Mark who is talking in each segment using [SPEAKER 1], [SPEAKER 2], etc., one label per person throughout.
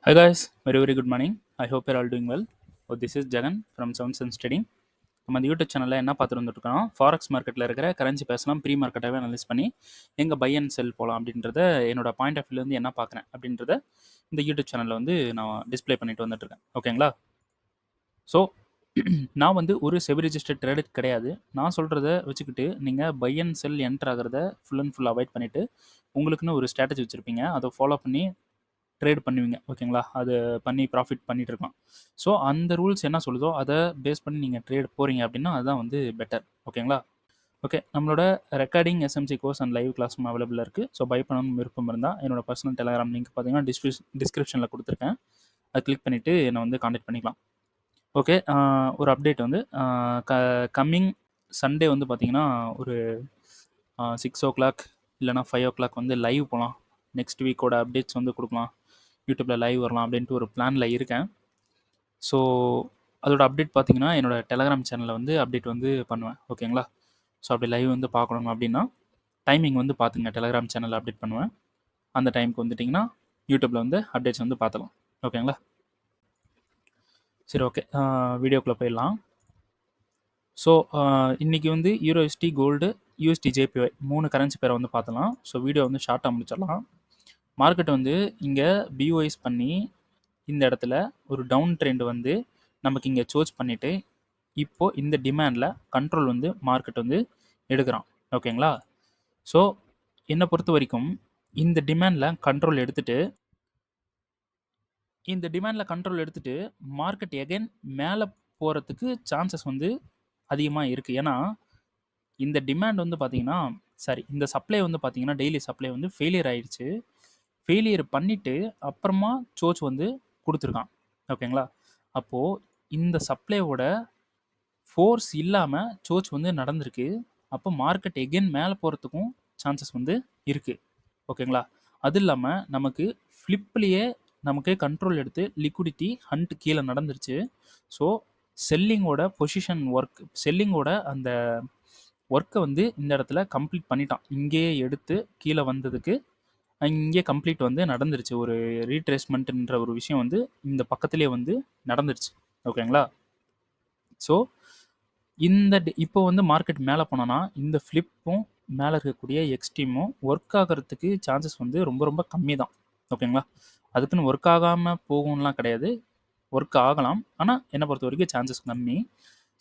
[SPEAKER 1] Hi guys, very good morning. I hope you're all doing well. This is Jagan from Sounds and Trading. நம்ம இந்த YouTube சேனலில் என்ன பார்த்துட்டு வந்துட்டுருக்கோம், forex மார்க்கெட்டில் இருக்கிற கரன்சி பேசலாம் ப்ரீ மார்க்கெட்டாகவே அனலைஸ் பண்ணி எங்கே பை அண்ட் செல் போகலாம் அப்படின்றத என்னோட பாயிண்ட் ஆஃப் வியூலேருந்து என்ன பார்க்குறேன் அப்படின்றத இந்த யூடியூப் சேனலில் வந்து நான் டிஸ்ப்ளே பண்ணிட்டு வந்துட்டுருக்கேன். ஓகேங்களா? ஸோ நான் வந்து ஒரு செபி ரிஜிஸ்டர்ட் ட்ரேடர் கிடையாது. நான் சொல்கிறத வச்சுக்கிட்டு நீங்கள் பை அண்ட் செல் என்டர் ஆகிறத ஃபுல் அண்ட் ஃபுல் அவாய்ட் பண்ணிவிட்டு உங்களுக்குன்னு ஒரு ஸ்ட்ராட்டஜி வச்சுருப்பீங்க. அதை ஃபாலோ பண்ணி ட்ரேட் பண்ணுவீங்க. ஓகேங்களா? அது பண்ணி ப்ராஃபிட் பண்ணிட்டு இருக்கலாம். ஸோ அந்த ரூல்ஸ் என்ன சொல்லுதோ அதை பேஸ் பண்ணி நீங்கள் ட்ரேட் போகிறீங்க அப்படின்னா அதுதான் வந்து பெட்டர். ஓகேங்களா? ஓகே, நம்மளோட recording SMC course and live கிளாஸும் அவைலபிளாக இருக்குது. ஸோ பை பண்ணணும் விருப்பம் இருந்தால் என்னோட பர்சனல் டெலிகிராம் லிங்க் பார்த்தீங்கன்னா டிஸ்கிரிப்ஷனில் கொடுத்துருக்கேன். அதை கிளிக் பண்ணிவிட்டு என்னை வந்து காண்டாக்ட் பண்ணிக்கலாம். ஓகே, ஒரு அப்டேட் வந்து கம்மிங் சண்டே வந்து பார்த்தீங்கன்னா ஒரு 6:00 இல்லைனா 5:00 வந்து லைவ் போகலாம். நெக்ஸ்ட் வீக்கோட அப்டேட்ஸ் வந்து கொடுக்கலாம், யூடியூப்பில் லைவ் வரலாம் அப்படின்ட்டு ஒரு பிளானில் இருக்கேன். ஸோ அதோட அப்டேட் பார்த்தீங்கன்னா என்னோடய டெலகிராம் சேனலில் வந்து அப்டேட் வந்து பண்ணுவேன். ஓகேங்களா? ஸோ அப்படி லைவ் வந்து பார்க்கணும் அப்படின்னா டைமிங் வந்து பார்த்துங்க, டெலகிராம் சேனலில் அப்டேட் பண்ணுவேன். அந்த டைமுக்கு வந்துட்டிங்கன்னா யூடியூப்பில் வந்து அப்டேட்ஸ் வந்து பார்த்துக்கலாம். ஓகேங்களா? சரி, ஓகே, வீடியோக்குள்ளே போயிடலாம். ஸோ இன்றைக்கி வந்து யூரோஎஸ்டி கோல்டு, யூஎஸ்டி ஜேபிஒய் 3 கரன்சி பேரை வந்து பார்த்தலாம். ஸோ வீடியோ வந்து ஷார்ட்டாக முடிச்சிடலாம். மார்க்கெட் வந்து இங்கே பிஓஎஸ் பண்ணி இந்த இடத்துல ஒரு டவுன் ட்ரெண்ட் வந்து நமக்கு இங்கே சோர்ஸ் பண்ணிவிட்டு இப்போது இந்த டிமாண்டில் கண்ட்ரோல் வந்து மார்க்கெட் வந்து எடுக்கிறான். ஓகேங்களா? ஸோ என்னை பொறுத்த வரைக்கும் இந்த டிமாண்டில் கண்ட்ரோல் எடுத்துகிட்டு மார்க்கெட் எகைன் மேலே போகிறதுக்கு சான்சஸ் வந்து அதிகமாக இருக்குது. ஏன்னா இந்த டிமாண்ட் வந்து பார்த்தீங்கன்னா இந்த சப்ளை வந்து பார்த்தீங்கன்னா டெய்லி சப்ளை வந்து ஃபெயிலியர் ஆயிடுச்சு. ஃபெயிலியர் பண்ணிவிட்டு அப்புறமா சோர்ஸ் வந்து கொடுத்துருக்கான். ஓகேங்களா? அப்போது இந்த சப்ளையோட ஃபோர்ஸ் இல்லாமல் சோர்ஸ் வந்து நடந்திருக்கு. அப்போ மார்க்கெட் எகெயின் மேலே போகிறதுக்கும் சான்சஸ் வந்து இருக்குது. ஓகேங்களா? அது இல்லாமல் நமக்கு ஃப்ளிப்லேயே நமக்கு கண்ட்ரோல் எடுத்து லிக்விடிட்டி ஹண்ட் கீழே நடந்துருச்சு. ஸோ செல்லிங்கோட அந்த ஒர்க்கை வந்து இந்த இடத்துல கம்ப்ளீட் பண்ணிட்டான். இங்கேயே எடுத்து கீழே வந்ததுக்கு இங்கே கம்ப்ளீட் வந்து நடந்துருச்சு. ஒரு ரீட்ரேஸ்மெண்ட்ன்ற ஒரு விஷயம் வந்து இந்த பக்கத்துலேயே வந்து நடந்துருச்சு. ஓகேங்களா? ஸோ இப்போ வந்து மார்க்கெட் மேலே போனோன்னா இந்த ஃப்ளிப்பும் மேலே இருக்கக்கூடிய எக்ஸ்ட்ரீமும் ஒர்க் ஆகிறதுக்கு சான்சஸ் வந்து ரொம்ப ரொம்ப கம்மி தான். ஓகேங்களா? அதுக்குன்னு ஒர்க் ஆகாமல் போகும்லாம் கிடையாது, ஒர்க் ஆகலாம். ஆனால் என்னை பொறுத்த வரைக்கும் சான்சஸ் கம்மி.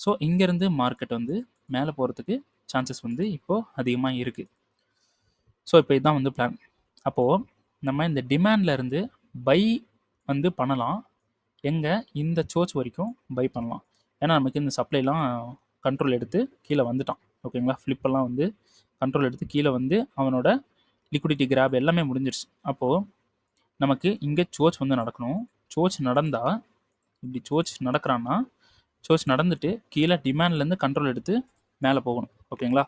[SPEAKER 1] ஸோ இங்கேருந்து மார்க்கெட் வந்து மேலே போகிறதுக்கு சான்சஸ் வந்து இப்போது அதிகமாக இருக்குது. ஸோ இப்போ இதுதான் வந்து பிளான். அப்போது நம்ம இந்த டிமாண்ட்லேருந்து பை வந்து பண்ணலாம். எங்கே இந்த சோர்ஸ் வரைக்கும் பை பண்ணலாம். ஏன்னா நமக்கு இந்த சப்ளைலாம் கண்ட்ரோல் எடுத்து கீழே வந்துட்டான். ஓகேங்களா? ஃப்ளிப்பெல்லாம் வந்து கண்ட்ரோல் எடுத்து கீழே வந்து அவனோட லிக்விடிட்டி கிராப் எல்லாமே முடிஞ்சிருச்சு. அப்போது நமக்கு இங்கே சோர்ஸ் வந்து நடக்கணும். சோர்ஸ் நடந்தால் இப்படி சோர்ஸ் நடக்கிறான்னா சோர்ஸ் நடந்துட்டு கீழே டிமாண்ட்லேருந்து கண்ட்ரோல் எடுத்து மேலே போகணும். ஓகேங்களா?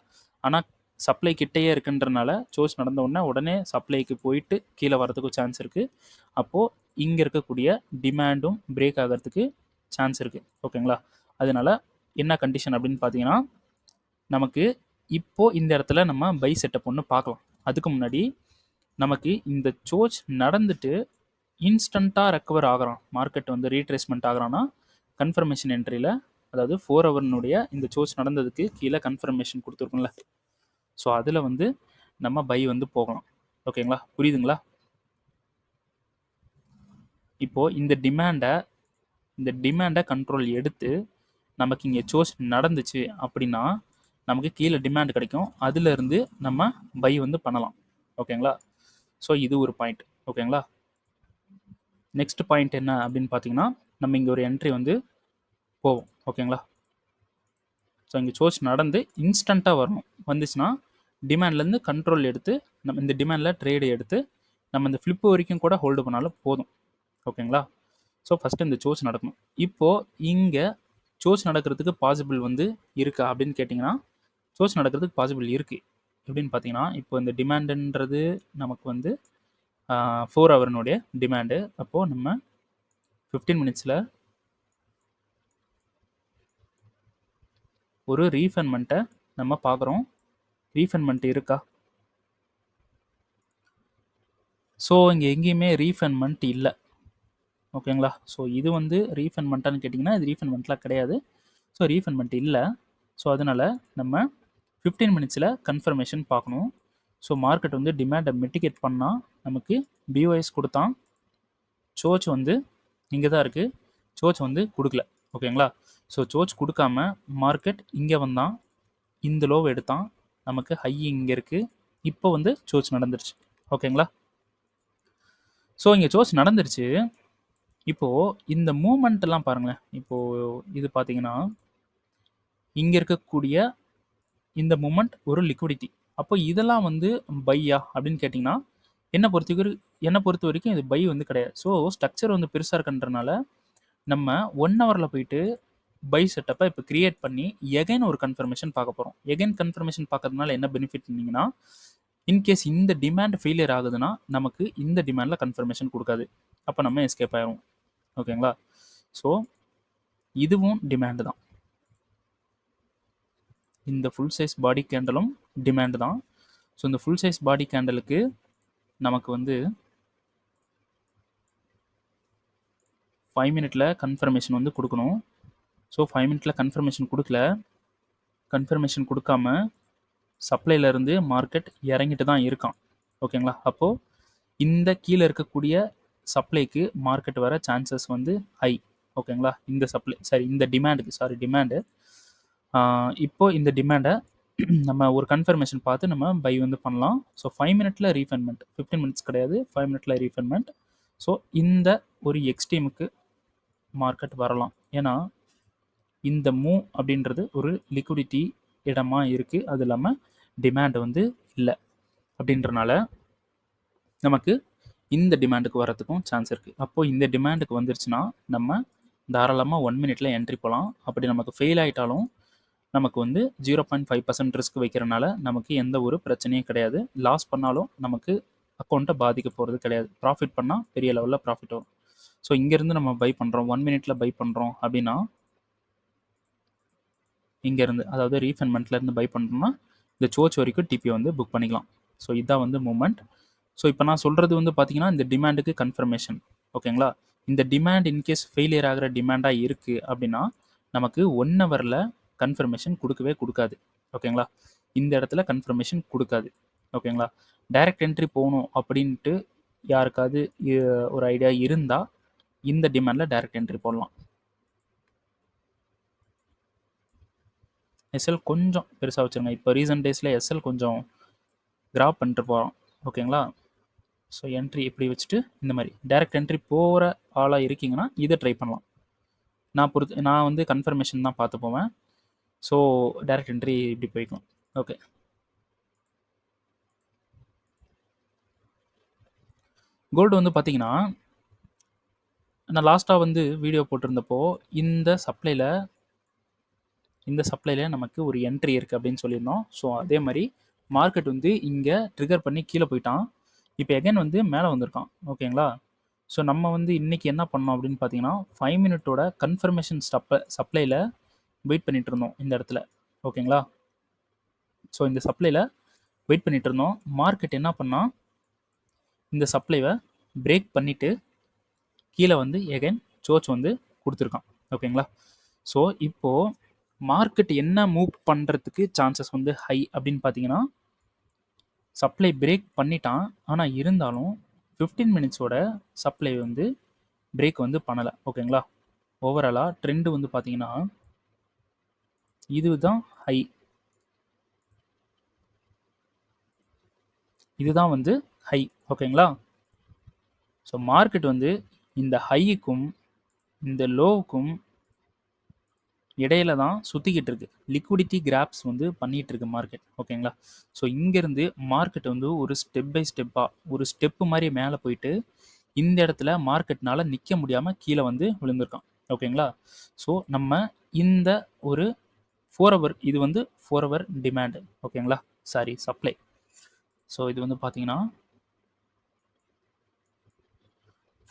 [SPEAKER 1] ஆனால் சப்ளை கிட்டேயே இருக்குன்றனால சோர்ஸ் நடந்த உடனே சப்ளைக்கு போயிட்டு கீழே வரதுக்கு சான்ஸ் இருக்குது. அப்போது இங்கே இருக்கக்கூடிய டிமாண்டும் பிரேக் ஆகிறதுக்கு சான்ஸ் இருக்குது. ஓகேங்களா? அதனால என்ன கண்டிஷன் அப்படின்னு பார்த்தீங்கன்னா நமக்கு இப்போது இந்த இடத்துல நம்ம பை செட்டப் ஒன்று பார்க்கலாம். அதுக்கு முன்னாடி நமக்கு இந்த சோர்ஸ் நடந்துட்டு இன்ஸ்டண்ட்டாக ரெக்கவர் ஆகிறான், மார்க்கெட் வந்து ரீட்ரேஸ்மெண்ட் ஆகிறான்னா கன்ஃபர்மேஷன் என்ட்ரியில், அதாவது 4 ஹவர்னுடைய இந்த சோர்ஸ் நடந்ததுக்கு கீழே கன்ஃபர்மேஷன் கொடுத்துருக்கும்ல, ஸோ அதில் வந்து நம்ம பை வந்து போகலாம். ஓகேங்களா? புரியுதுங்களா? இப்போது இந்த டிமாண்டை கண்ட்ரோல் எடுத்து நமக்கு இங்கே சோர்ஸ் நடந்துச்சு அப்படின்னா நமக்கு கீழே டிமாண்ட் கிடைக்கும். அதிலிருந்து நம்ம பை வந்து பண்ணலாம். ஓகேங்களா? ஸோ இது ஒரு பாயிண்ட். ஓகேங்களா? நெக்ஸ்ட் பாயிண்ட் என்ன அப்படின்னு பார்த்தீங்கன்னா நம்ம இங்கே ஒரு என்ட்ரி வந்து போவோம். ஓகேங்களா? ஸோ இங்கே சோர்ஸ் நடந்து இன்ஸ்டண்ட்டாக வரணும். வந்துச்சுன்னா டிமாண்ட்லேருந்து கண்ட்ரோல் எடுத்து நம்ம இந்த டிமாண்டில் ட்ரேடு எடுத்து நம்ம இந்த ஃப்ளிப்பு வரைக்கும் கூட ஹோல்டு பண்ணாலும் போதும். ஓகேங்களா? ஸோ ஃபஸ்ட்டு இந்த சோர்ஸ் நடக்கணும். இப்போது இங்கே சோர்ஸ் நடக்கிறதுக்கு பாசிபிள் வந்து இருக்கா அப்படின்னு கேட்டிங்கன்னா சோர்ஸ் நடக்கிறதுக்கு பாசிபிள் இருக்குது. எப்படின்னு பார்த்தீங்கன்னா இப்போ இந்த டிமாண்டுன்றது நமக்கு வந்து 4 ஹவர்னுடைய டிமாண்டு. அப்போது நம்ம 15 மினிட்ஸில் ஒரு ரீஃபண்ட்மெண்ட்டை நம்ம பார்க்குறோம். ரீஃபண்ட்மெண்ட் இருக்கா? ஸோ இங்கே எங்கேயுமே ரீஃபண்ட்மெண்ட் இல்லை. ஓகேங்களா? ஸோ இது வந்து ரீஃபண்ட்மெண்ட்டான்னு கேட்டிங்கன்னா, இது ரீஃபண்ட்மெண்ட்லாம் கிடையாது. ஸோ ரீஃபண்ட்மெண்ட் இல்ல. ஸோ அதனால நம்ம 15 மினிட்ஸில கன்ஃபர்மேஷன் பார்க்கணும். ஸோ மார்க்கெட் வந்து டிமாண்ட மிட்டிகேட் பண்ணா, நமக்கு பிஓஎஸ் குடுத்தான். சோச் வந்து இங்க தான் இருக்கு. சோச் வந்து குடுக்கல. ஓகேங்களா? ஸோ சோச் குடுக்காம மார்க்கெட் இங்க வந்தான். இந்த லோவ எடுத்தான். நமக்கு ஹை இங்க இருக்கு. இப்போ வந்து சோச் நடந்துருச்சு. ஓகேங்களா? ஸோ இங்க சோச் நடந்துருச்சு. இப்போ இந்த மூவ்மெண்ட்லாம் பாருங்களேன். இப்போ இது பார்த்தீங்கன்னா, இங்க இருக்கக்கூடிய இந்த மூவ்மெண்ட் ஒரு லிக்விடிட்டி. அப்போ இதெல்லாம் வந்து பையா அப்படின்னு கேட்டிங்கன்னா, என்ன பொறுத்தவரைக்கும் இது பை வந்து கிடையாது. ஸோ ஸ்ட்ரக்சர் வந்து பெருசா இருக்குன்றனால, நம்ம 1 ஹவர்ல போயிட்டு பை செட்டப்ப இப்போ கிரியேட் பண்ணி எகைன் ஒரு கன்ஃபர்மேஷன் பார்க்க போறோம். எகைன் கன்ஃபர்மேஷன் பார்க்கறதுனால என்ன பெனிஃபிட்னீங்கன்னா, இன்கேஸ் இந்த டிமாண்ட் ஃபெயிலியர் ஆகுதுன்னா, நமக்கு இந்த டிமாண்ட்ல கன்ஃபர்மேஷன் குடுக்காது. அப்ப நம்ம எஸ்கேப் ஆயிருவோம். ஓகேங்களா? ஸோ இதுவும் டிமாண்ட் தான். இந்த ஃபுல் சைஸ் பாடி கேண்டலும் டிமாண்ட் தான். ஸோ இந்த ஃபுல் சைஸ் பாடி கேண்டலுக்கு நமக்கு வந்து 5 மினிட்ல கன்ஃபர்மேஷன் வந்து குடுக்கணும். ஸோ 5 மினிட்ல கன்ஃபர்மேஷன் குடுக்கல. கன்ஃபர்மேஷன் குடுக்காம சப்ளைல இருந்து மார்க்கெட் இறங்கிட்டு தான் இருக்கான். ஓகேங்களா? அப்போ இந்த கீழ இருக்கக்கூடிய சப்ளைக்கு மார்க்கெட் வர சான்சஸ் வந்து ஹை. ஓகேங்களா? இந்த டிமாண்ட். இப்போ இந்த டிமாண்டை நம்ம ஒரு கன்ஃபர்மேஷன் பார்த்து நம்ம பை வந்து பண்ணலாம். ஸோ 5 மினிட்ல ரீஃபண்ட்மெண்ட், 15 மினிட்ஸ் கிடையாது, 5 மினிட்ல ரீஃபண்ட்மெண்ட். ஸோ இந்த ஒரு எக்ஸ்ட்ரீமுக்கு மார்க்கெட் வரலாம். ஏன்னா இந்த மூவ் அப்படின்றது ஒரு லிக்விடிட்டி இடமா இருக்குது. அது இல்லாமல் டிமாண்ட் வந்து இல்லை அப்படின்றனால நமக்கு இந்த டிமாண்டுக்கு வரதுக்கும் சான்ஸ் இருக்குது. அப்போது இந்த டிமாண்டுக்கு வந்துருச்சுன்னா நம்ம தாராளமாக 1 மினிட்ல என்ட்ரி போகலாம். அப்படி நமக்கு ஃபெயில் ஆகிட்டாலும் நமக்கு வந்து 0.5% ரிஸ்க் வைக்கிறனால நமக்கு எந்த ஒரு பிரச்சனையும் கிடையாது. லாஸ் பண்ணாலும் நமக்கு அக்கௌண்ட்டை பாதிக்க போகிறது கிடையாது. ப்ராஃபிட் பண்ணால் பெரிய லெவலில் ப்ராஃபிட் வரும். ஸோ இங்கேருந்து நம்ம பை பண்ணுறோம், 1 மினிட்ல பை பண்ணுறோம் அப்படின்னா, இங்கேருந்து அதாவது ரீஃபண்ட்மெண்ட்லேருந்து பை பண்ணுறோம்னா இந்த சோச் வரைக்கும் டிபி வந்து புக் பண்ணிக்கலாம். ஸோ இதுதான் வந்து மூமெண்ட். ஸோ இப்போ நான் சொல்கிறது வந்து பார்த்தீங்கன்னா, இந்த டிமாண்டுக்கு கன்ஃபர்மேஷன். ஓகேங்களா? இந்த டிமாண்ட் இன்கேஸ் ஃபெயிலியர் ஆகிற டிமாண்டாக இருக்குது அப்படின்னா, நமக்கு 1 ஹவரில் கன்ஃபர்மேஷன் கொடுக்கவே கொடுக்காது. ஓகேங்களா? இந்த இடத்துல கன்ஃபர்மேஷன் கொடுக்காது. ஓகேங்களா? டைரக்ட் என்ட்ரி போகணும் அப்படின்ட்டு யாருக்காவது ஒரு ஐடியா இருந்தால் இந்த டிமாண்டில் டைரக்ட் என்ட்ரி போடலாம். எஸ்எல் கொஞ்சம் பெருசாக வச்சுருங்க. இப்போ ரீசன்ட் டேஸில் எஸ்எல் கொஞ்சம் கிராப் பண்ணிட்டு போகிறோம். ஓகேங்களா? ஸோ என்ட்ரி இப்படி வச்சுட்டு இந்த மாதிரி டைரக்ட் என்ட்ரி போகிற ஆளாக இருக்கீங்கன்னா இதை ட்ரை பண்ணலாம். நான் வந்து கன்ஃபர்மேஷன் தான் பார்த்து போவேன். ஸோ டைரக்ட் என்ட்ரி இப்படி போய்க்கலாம். ஓகே. கோல்டு வந்து பார்த்தீங்கன்னா, நான் லாஸ்ட்டாக வந்து வீடியோ போட்டிருந்தப்போ இந்த சப்ளைல நமக்கு ஒரு என்ட்ரி இருக்குது அப்படின்னு சொல்லியிருந்தோம். ஸோ அதே மாதிரி மார்க்கெட் வந்து இங்கே ட்ரிகர் பண்ணி கீழே போயிட்டான். இப்போ எகைன் வந்து மேலே வந்திருக்கான். ஓகேங்களா? ஸோ நம்ம வந்து இன்றைக்கி என்ன பண்ணோம் அப்படின்னு பார்த்தீங்கன்னா, 5 மினிட்டோட கன்ஃபர்மேஷன் சப்ளைல வெயிட் பண்ணிட்டு இருந்தோம் இந்த இடத்துல. ஓகேங்களா? ஸோ இந்த சப்ளைல வெயிட் பண்ணிட்டு இருந்தோம். மார்க்கெட் என்ன பண்ணா, இந்த சப்ளைவை பிரேக் பண்ணிட்டு கீழே வந்து எகைன் சோச் வந்து கொடுத்துருக்கான். ஓகேங்களா? ஸோ இப்போது மார்க்கெட் என்ன மூவ் பண்ணுறதுக்கு சான்சஸ் வந்து ஹை அப்படின்னு பார்த்தீங்கன்னா, சப்ளை பிரேக் பண்ணிட்டான். ஆனால் இருந்தாலும் 15 மினிட்ஸோட சப்ளை வந்து பிரேக் வந்து பண்ணலை. ஓகேங்களா? ஓவராலாக ட்ரெண்டு வந்து பார்த்தீங்கன்னா, இதுதான் ஹை. இதுதான் வந்து ஹை. ஓகேங்களா? ஸோ மார்க்கெட் வந்து இந்த ஹைக்கும் இந்த லோவுக்கும் இடையில தான் சுற்றிக்கிட்டு இருக்கு. லிக்விடிட்டி கிராப்ஸ் வந்து பண்ணிகிட்டு இருக்கு மார்க்கெட். ஓகேங்களா? ஸோ இங்கேருந்து மார்க்கெட் வந்து ஒரு ஸ்டெப் பை ஸ்டெப்பாக ஒரு ஸ்டெப்பு மாதிரி மேலே போயிட்டு இந்த இடத்துல மார்க்கெட்னால நிற்க முடியாமல் கீழே வந்து விழுந்திருக்கான். ஓகேங்களா? ஸோ நம்ம இந்த ஒரு 4 ஹவர் இது வந்து 4 ஹவர் டிமாண்டு. ஓகேங்களா? சப்ளை. ஸோ இது வந்து பார்த்தீங்கன்னா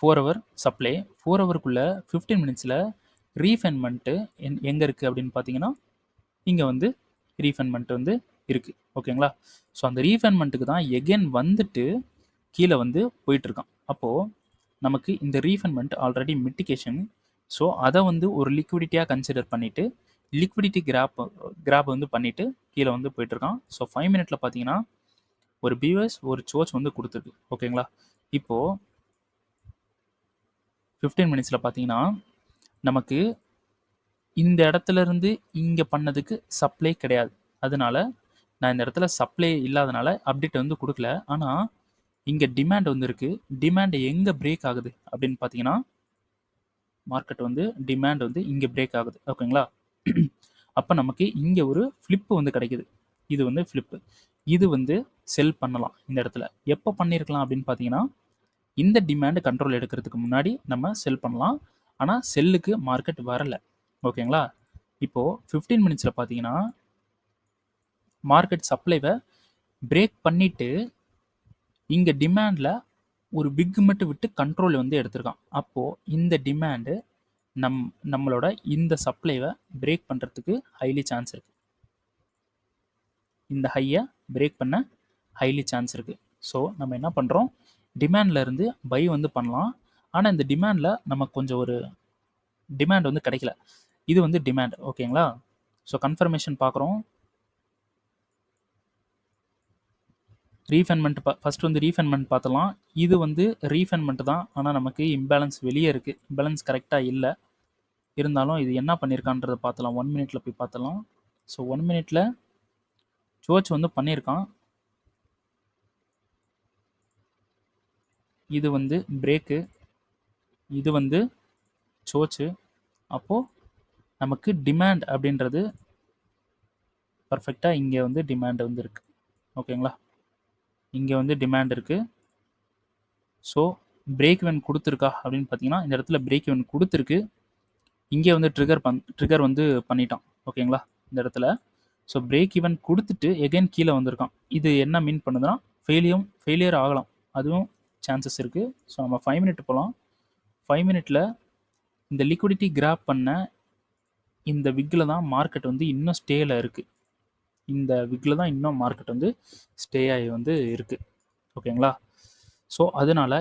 [SPEAKER 1] 4 ஹவர் சப்ளை. 4 ஹவருக்குள்ளே 15 மினிட்ஸில் ரீஃபண்ட்மெண்ட்டு எங்கே இருக்குது அப்படின்னு பார்த்தீங்கன்னா, இங்கே வந்து ரீஃபண்ட்மெண்ட் வந்து இருக்குது. ஓகேங்களா? ஸோ அந்த ரீஃபண்ட்மெண்ட்டுக்கு தான் எகெயின் வந்துட்டு கீழே வந்து போயிட்டுருக்கான். அப்போது நமக்கு இந்த ரீஃபண்ட்மெண்ட் ஆல்ரெடி மிட்டிகேஷன். ஸோ அதை வந்து ஒரு லிக்விடிட்டியாக கன்சிடர் பண்ணிவிட்டு லிக்விடிட்டி கிராப் வந்து பண்ணிவிட்டு கீழே வந்து போயிட்டுருக்கான். ஸோ 5 மினிட்ல பார்த்தீங்கன்னா ஒரு பியூஎஸ் ஒரு சோச் வந்து கொடுத்துருக்கு. ஓகேங்களா? இப்போது 15 மினிட்ஸில் பார்த்தீங்கன்னா நமக்கு இந்த இடத்துல இருந்து இங்கே பண்ணதுக்கு சப்ளை கிடையாது. அதனால நான் இந்த இடத்துல சப்ளை இல்லாதனால அப்டேட் வந்து கொடுக்கல. ஆனால் இங்கே டிமாண்ட் வந்து இருக்குது. டிமாண்ட் எங்கே பிரேக் ஆகுது அப்படின்னு பார்த்தீங்கன்னா மார்க்கெட் வந்து டிமாண்ட் வந்து இங்கே பிரேக் ஆகுது. ஓகேங்களா? அப்போ நமக்கு இங்கே ஒரு ஃப்ளிப்பு வந்து கிடைக்குது. இது வந்து ஃப்ளிப்பு. இது வந்து செல் பண்ணலாம் இந்த இடத்துல. எப்போ பண்ணியிருக்கலாம் அப்படின்னு பார்த்தீங்கன்னா இந்த டிமாண்ட் கண்ட்ரோல் எடுக்கிறதுக்கு முன்னாடி நம்ம செல் பண்ணலாம். ஆனால் செல்லுக்கு மார்க்கெட் வரலை. ஓகேங்களா? இப்போது 15 மினிட்ஸில் பார்த்தீங்கன்னா மார்க்கெட் சப்ளைவை பிரேக் பண்ணிவிட்டு இங்கே டிமாண்டில் ஒரு பிக் மட்டும் விட்டு கண்ட்ரோல் வந்து எடுத்திருக்கான். அப்போது இந்த டிமாண்டு நம்மளோட இந்த சப்ளைவை பிரேக் பண்ணுறதுக்கு ஹைலி சான்ஸ் இருக்குது. இந்த ஹையை பிரேக் பண்ண ஹைலி சான்ஸ் இருக்குது. ஸோ நம்ம என்ன பண்ணுறோம், டிமாண்டில் இருந்து பை வந்து பண்ணலாம். ஆனால் இந்த டிமாண்டில் நமக்கு கொஞ்சம் ஒரு டிமாண்ட் வந்து கிடைக்கல. இது வந்து டிமாண்ட். ஓகேங்களா? ஸோ கன்ஃபர்மேஷன் பார்க்குறோம். ரீஃபண்ட்மெண்ட் ஃபஸ்ட் வந்து ரீஃபண்ட்மெண்ட் பார்த்தலாம். இது வந்து ரீஃபண்ட்மெண்ட் தான். ஆனால் நமக்கு இம்பேலன்ஸ் வெளியே இருக்குது. இம்பேலன்ஸ் கரெக்டாக இல்லை. இருந்தாலும் இது என்ன பண்ணியிருக்கான்றதை பார்த்தலாம். 1 மினிட்ல போய் பார்த்தலாம். ஸோ 1 மினிட்ல சோச் வந்து பண்ணியிருக்கான். இது வந்து பிரேக்கு, இது வந்து சோச்சு. அப்போது நமக்கு டிமாண்ட் அப்படின்றது பர்ஃபெக்டாக இங்கே வந்து டிமாண்ட் வந்து இருக்குது. ஓகேங்களா? இங்கே வந்து டிமாண்ட் இருக்குது. ஸோ பிரேக் இவன் கொடுத்துருக்கா அப்படின்னு பார்த்தீங்கன்னா இந்த இடத்துல பிரேக் இவன் கொடுத்துருக்கு. இங்கே வந்து ட்ரிகர் வந்து பண்ணிட்டான். ஓகேங்களா? இந்த இடத்துல ஸோ பிரேக் ஈவன் கொடுத்துட்டு எகைன் கீழே வந்திருக்கான். இது என்ன மீன் பண்ணுதுன்னா ஃபெயிலியர் ஆகலாம். அதுவும் சான்சஸ் இருக்குது. ஸோ நம்ம 5 மினிட் போகலாம். 5 மினிட்ல இந்த லிக்விடிட்டி கிராப் பண்ண இந்த விக்கில் தான் மார்க்கெட் வந்து இன்னும் ஸ்டேயில் இருக்குது. இந்த விக்கில் தான் இன்னும் மார்க்கெட் வந்து ஸ்டே ஆகி வந்து இருக்குது. ஓகேங்களா? ஸோ அதனால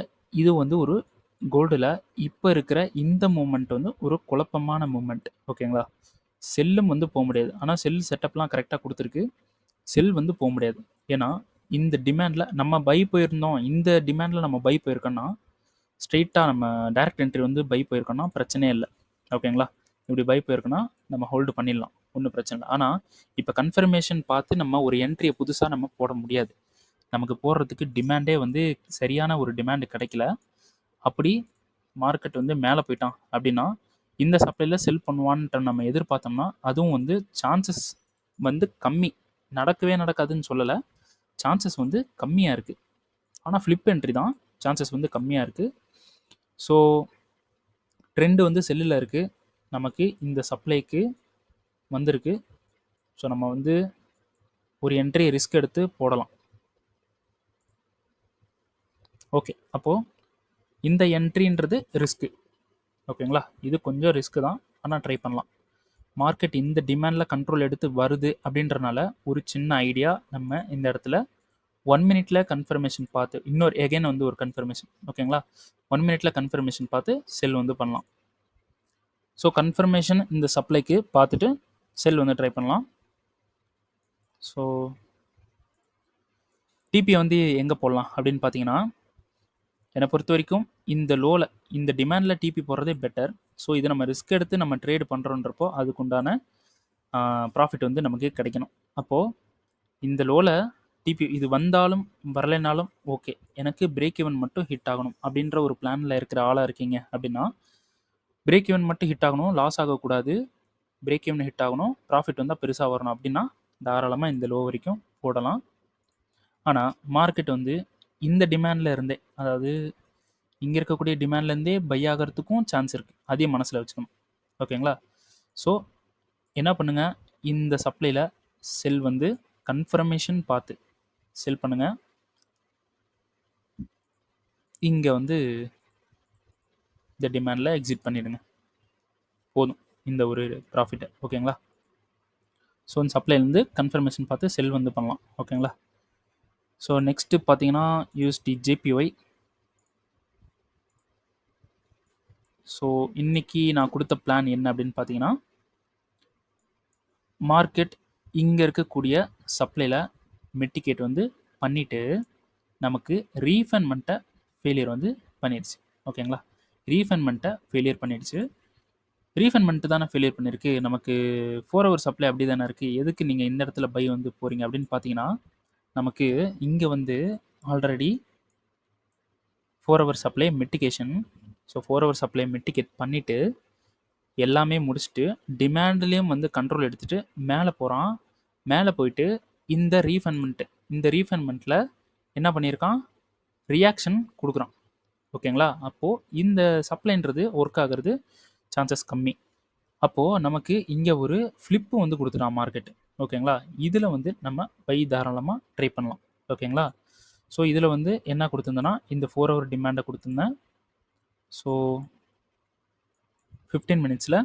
[SPEAKER 1] இது வந்து ஒரு கோல்டில் இப்போ இருக்கிற இந்த மூமெண்ட் வந்து ஒரு குழப்பமான மூமெண்ட். ஓகேங்களா? செல்லும் வந்து போக முடியாது. ஆனால் செல் செட்டப்லாம் கரெக்டாக கொடுத்துருக்கு. செல் வந்து போக முடியாது. ஏன்னா இந்த டிமாண்டில் நம்ம பை போயிருந்தோம். இந்த டிமாண்டில் நம்ம பை போயிருக்கோன்னா ஸ்ட்ரெயிட்டாக நம்ம டைரக்ட் என்ட்ரி வந்து பை போயிருக்கோன்னா பிரச்சனையே இல்லை. ஓகேங்களா? இப்படி பை போயிருக்கோன்னா நம்ம ஹோல்டு பண்ணிடலாம். ஒன்றும் பிரச்சனை இல்லை. ஆனால் இப்போ கன்ஃபர்மேஷன் பார்த்து நம்ம ஒரு என்ட்ரியை புதுசாக நம்ம போட முடியாது. நமக்கு போடுறதுக்கு டிமாண்டே வந்து சரியான ஒரு டிமாண்டு கிடைக்கல. அப்படி மார்க்கெட் வந்து மேலே போயிட்டான் அப்படின்னா இந்த சப்ளையில் செல் பண்ணுவான்ட்டு நம்ம எதிர்பார்த்தோம்னா அதுவும் வந்து சான்சஸ் வந்து கம்மி. நடக்கவே நடக்காதுன்னு சொல்லலை. சான்சஸ் வந்து கம்மியாக இருக்குது. ஆனால் ஃப்ளிப் என்ட்ரி தான் சான்சஸ் வந்து கம்மியாக இருக்குது. ஸோ ட்ரெண்டு வந்து செல்லில் இருக்குது. நமக்கு இந்த சப்ளைக்கு வந்திருக்கு. ஸோ நம்ம வந்து ஒரு என்ட்ரி ரிஸ்க் எடுத்து போடலாம். ஓகே, அப்போது இந்த என்ட்ரின்றது ரிஸ்க்கு. ஓகேங்களா? இது கொஞ்சம் ரிஸ்க்கு தான். ஆனால் ட்ரை பண்ணலாம். மார்க்கெட் இந்த டிமாண்டில் கண்ட்ரோல் எடுத்து வருது அப்படின்றனால ஒரு சின்ன ஐடியா நம்ம இந்த இடத்துல 1 மினிட்ல கன்ஃபர்மேஷன் பார்த்து இன்னொரு எகைன் வந்து ஒரு கன்ஃபர்மேஷன். ஓகேங்களா? 1 மினிட்ல கன்ஃபர்மேஷன் பார்த்து செல் வந்து பண்ணலாம். ஸோ கன்ஃபர்மேஷன் இந்த சப்ளைக்கு பார்த்துட்டு செல் வந்து ட்ரை பண்ணலாம். ஸோ டிபி வந்து எங்கே போடலாம் அப்படின்னு பார்த்தீங்கன்னா என்னை பொறுத்த வரைக்கும் இந்த லோவில் இந்த டிமாண்டில் டிபி போடுறதே பெட்டர். ஸோ இதை நம்ம ரிஸ்க் எடுத்து நம்ம ட்ரேடு பண்ணுறோன்றப்போ அதுக்குண்டான ப்ராஃபிட் வந்து நமக்கு கிடைக்கணும். அப்போது இந்த லோவில் டிபி இது வந்தாலும் வரலைனாலும் ஓகே, எனக்கு பிரேக் ஈவன் மட்டும் ஹிட் ஆகணும் அப்படின்ற ஒரு பிளானில் இருக்கிற ஆளாக இருக்கீங்க அப்படின்னா பிரேக் ஈவன் மட்டும் ஹிட் ஆகணும், லாஸ் ஆகக்கூடாது. பிரேக் ஈவன் ஹிட் ஆகணும், ப்ராஃபிட் வந்தால் பெருசாக வரணும் அப்படின்னா தாராளமாக இந்த லோ வரைக்கும் போடலாம். ஆனால் மார்க்கெட் வந்து இந்த டிமாண்டில் இருந்தே, அதாவது இங்கே இருக்கக்கூடிய டிமாண்ட்லேருந்தே பை ஆகிறதுக்கும் சான்ஸ் இருக்குது. அதையும் மனசில் வச்சுக்கணும். ஓகேங்களா? ஸோ என்ன பண்ணுங்கள், இந்த சப்ளையில் செல் வந்து கன்ஃபர்மேஷன் பார்த்து செல் பண்ணுங்கள். இங்கே வந்து இந்த டிமாண்டில் எக்ஸிட் பண்ணிவிடுங்க. போதும் இந்த ஒரு ப்ராஃபிட்டை. ஓகேங்களா? ஸோ இந்த சப்ளைலேருந்து கன்ஃபர்மேஷன் பார்த்து செல் வந்து பண்ணலாம். ஓகேங்களா? ஸோ நெக்ஸ்ட்டு பார்த்தீங்கன்னா யூஎஸ்டி ஜேபிஒய். ஸோ இன்னைக்கு நான் கொடுத்த பிளான் என்ன அப்படின்னு பார்த்தீங்கன்னா, மார்க்கெட் இங்கே இருக்கக்கூடிய சப்ளையில் மிட்டிகேட் வந்து பண்ணிவிட்டு நமக்கு ரீஃபண்ட்மெண்ட்டை ஃபெயிலியர் வந்து பண்ணிடுச்சு. ஓகேங்களா, ரீஃபண்ட்மெண்ட்டை ஃபெயிலியர் பண்ணிடுச்சு. ரீஃபண்ட்மெண்ட்டு தானே ஃபெயிலியர் பண்ணியிருக்கு. நமக்கு 4 ஹவர் சப்ளை அப்படி தானே இருக்குது. எதுக்கு நீங்கள் இந்த இடத்துல பை வந்து போகிறீங்க அப்படின்னு பார்த்தீங்கன்னா, நமக்கு இங்கே வந்து already 4 hour supply mitigation. So 4 hour supply mitigate பண்ணிவிட்டு எல்லாமே முடிச்சுட்டு டிமாண்ட்லேயும் வந்து கண்ட்ரோல் எடுத்துகிட்டு மேலே போகிறான். மேலே போயிட்டு இந்த ரீஃபண்ட்மெண்ட்டில் என்ன பண்ணியிருக்கான், ரியாக்ஷன் கொடுக்குறான். ஓகேங்களா, அப்போது இந்த சப்ளைன்றது ஒர்க் ஆகிறது சான்சஸ் கம்மி. அப்போது நமக்கு இங்கே ஒரு ஃப்ளிப்பு வந்து கொடுத்துட்டான் மார்க்கெட். ஓகேங்களா, இதில் வந்து நம்ம பை தாராளமாக ட்ரை பண்ணலாம். ஓகேங்களா, ஸோ இதில் வந்து என்ன கொடுத்துருந்தேன்னா, இந்த 4 ஹவர் டிமாண்டை கொடுத்துருந்தேன். ஸோ 15 மினிட்ஸில்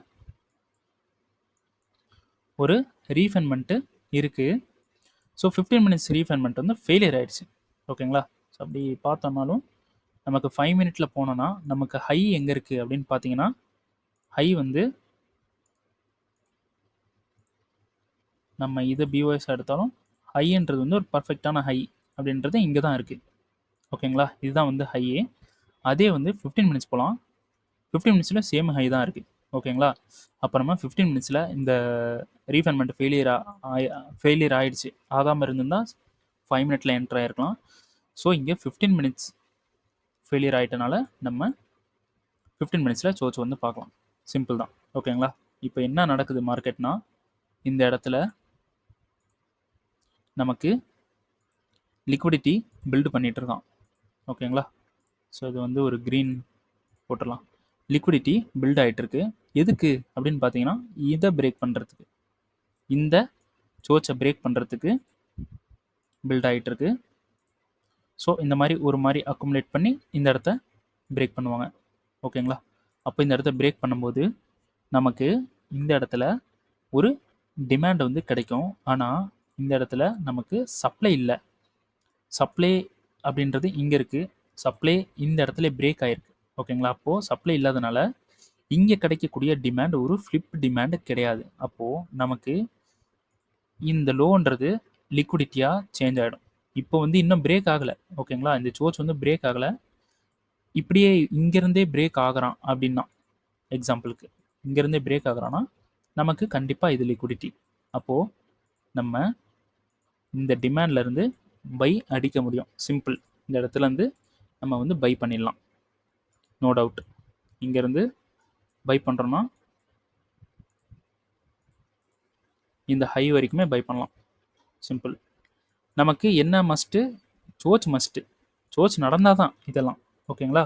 [SPEAKER 1] ஒரு ரீஃபண்ட்மெண்ட்டு இருக்குது. ஸோ 15 மினிட்ஸ் ரீஃபண்ட்மெண்ட் வந்து ஃபெயிலியர் ஆகிடுச்சு. ஓகேங்களா, ஸோ அப்படி பார்த்தோம்னாலும் நமக்கு 5 மினிட்டில் போனோன்னா நமக்கு ஹை எங்கே இருக்குது அப்படின்னு பார்த்தீங்கன்னா, ஹை வந்து நம்ம இதை பிஓஎஸ் எடுத்தாலும் ஹைன்றது வந்து ஒரு பர்ஃபெக்டான ஹை அப்படின்றது இங்கே தான் இருக்குது. ஓகேங்களா, இதுதான் வந்து ஹையே. அதே வந்து 15 மினிட்ஸ் போகலாம். 15 மினிட்ஸில் சேம் ஹை தான் இருக்குது. ஓகேங்களா, அப்புறமா 15 மினிட்ஸில் இந்த ரீஃபண்ட்மெண்ட் ஃபெயிலியர் ஆகிடுச்சு. ஆகாமல் இருந்திருந்தால் 5 மினிட்ல என்ட்ரு ஆகிருக்கலாம். ஸோ இங்கே 15 மினிட்ஸ் ஃபெயிலியர் ஆகிட்டனால நம்ம 15 மினிட்ஸில் சோச் வந்து பார்க்கலாம். சிம்பிள் தான். ஓகேங்களா, இப்போ என்ன நடக்குது மார்க்கெட்னா, இந்த இடத்துல நமக்கு லிக்விடிட்டி பில்டு பண்ணிகிட்டு இருக்கான். ஓகேங்களா, ஸோ இது வந்து ஒரு க்ரீன் போட்டுடலாம். லிக்விடிட்டி பில்ட் ஆகிட்டு இருக்கு. எதுக்கு அப்படின்னு பார்த்தீங்கன்னா, இதை பிரேக் பண்ணுறதுக்கு, இந்த சோச்சை பிரேக் பண்ணுறதுக்கு பில்ட் ஆகிட்டு இருக்கு. ஸோ இந்த மாதிரி ஒரு மாதிரி அக்குமுலேட் பண்ணி இந்த இடத்த பிரேக் பண்ணுவாங்க. ஓகேங்களா, அப்போ இந்த இடத்த பிரேக் பண்ணும்போது நமக்கு இந்த இடத்துல ஒரு டிமாண்ட் வந்து கிடைக்கும். ஆனால் இந்த இடத்துல நமக்கு சப்ளை இல்லை. சப்ளை அப்படின்றது இங்கே இருக்குது. சப்ளை இந்த இடத்துல பிரேக் ஆகிருக்கு. ஓகேங்களா, அப்போது சப்ளை இல்லாதனால இங்கே கிடைக்கக்கூடிய டிமாண்ட் ஒரு ஃப்ளிப் டிமாண்ட் கிடையாது. அப்போது நமக்கு இந்த லோன்றது லிக்விடிட்டியாக சேஞ்ச் ஆகிடும். இப்போ வந்து இன்னும் பிரேக் ஆகலை. ஓகேங்களா, இந்த சோச் வந்து பிரேக் ஆகலை. இப்படியே இங்கேருந்தே பிரேக் ஆகிறான் அப்படின்னா, எக்ஸாம்பிளுக்கு இங்கேருந்தே பிரேக் ஆகுறான்னா நமக்கு கண்டிப்பாக இது லிக்விடிட்டி. அப்போது நம்ம இந்த டிமாண்ட்லேருந்து பை அடிக்க முடியும். சிம்பிள். இந்த இடத்துலேருந்து நம்ம வந்து பை பண்ணிடலாம். No doubt. இங்கேருந்து பை பண்ணுறோன்னா இந்த ஹை வரைக்குமே பை பண்ணலாம். சிம்பிள். நமக்கு என்ன மஸ்ட்டு, சோச் மஸ்ட்டு. சோச் நடந்தால் தான் இதெல்லாம். ஓகேங்களா,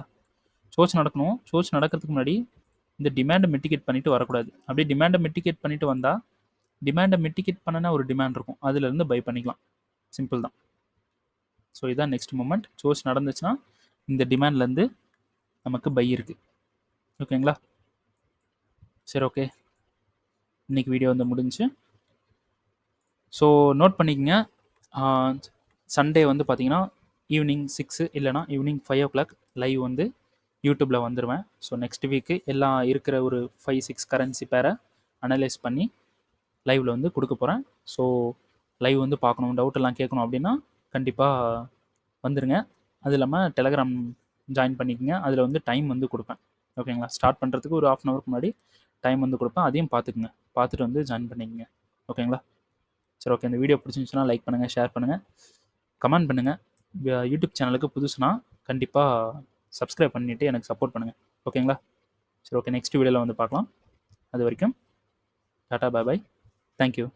[SPEAKER 1] சோச் நடக்கணும். சோச் நடக்கிறதுக்கு முன்னாடி இந்த டிமாண்டை மிட்டிகேட் பண்ணிவிட்டு வரக்கூடாது. அப்படியே டிமாண்டை மிட்டிகேட் பண்ணிவிட்டு வந்தால், டிமாண்டை மிட்டிகேட் பண்ணனா ஒரு டிமாண்ட் இருக்கும், அதுலேருந்து பை பண்ணிக்கலாம். சிம்பிள் தான். ஸோ இதான் நெக்ஸ்ட் மூமெண்ட். சோச் நடந்துச்சுன்னா இந்த டிமாண்ட்லேருந்து நமக்கு பை இருக்குது. ஓகேங்களா, சரி, ஓகே. இன்றைக்கி வீடியோ வந்து முடிஞ்சு. ஸோ நோட் பண்ணிக்கங்க, சண்டே வந்து பார்த்தீங்கன்னா ஈவினிங் 6 இல்லைனா ஈவினிங் 5 o'clock லைவ் வந்து யூடியூப்பில் வந்துடுவேன். ஸோ நெக்ஸ்ட் வீக்கு எல்லாம் இருக்கிற ஒரு 5-6 கரன்சி பேரை அனலைஸ் பண்ணி லைவில் வந்து கொடுக்க போகிறேன். ஸோ லைவ் வந்து பார்க்கணும், டவுட்டெல்லாம் கேட்கணும் அப்படின்னா கண்டிப்பாக வந்துடுங்க. அது இல்லாமல் டெலகிராம் ஜாயின் பண்ணிக்கோங்க. அதில் வந்து டைம் வந்து கொடுப்பேன். ஓகேங்களா, ஸ்டார்ட் பண்ணுறதுக்கு ஒரு 1/2 hourக்கு முன்னாடி டைம் வந்து கொடுப்பேன். அதையும் பார்த்துக்குங்க. பார்த்துட்டு வந்து ஜாயின் பண்ணிக்கோங்க. ஓகேங்களா, சரி, ஓகே. இந்த வீடியோ பிடிச்சிருந்துச்சுன்னா லைக் பண்ணுங்கள், ஷேர் பண்ணுங்கள், கமெண்ட் பண்ணுங்கள். யூடியூப் சேனலுக்கு புதுசுனா கண்டிப்பாக சப்ஸ்கிரைப் பண்ணிவிட்டு எனக்கு சப்போர்ட் பண்ணுங்கள். ஓகேங்களா, சரி, ஓகே. நெக்ஸ்ட் வீடியோவில் வந்து பார்க்கலாம். அது வரைக்கும் டாட்டா, பாய் பாய். தேங்க்யூ.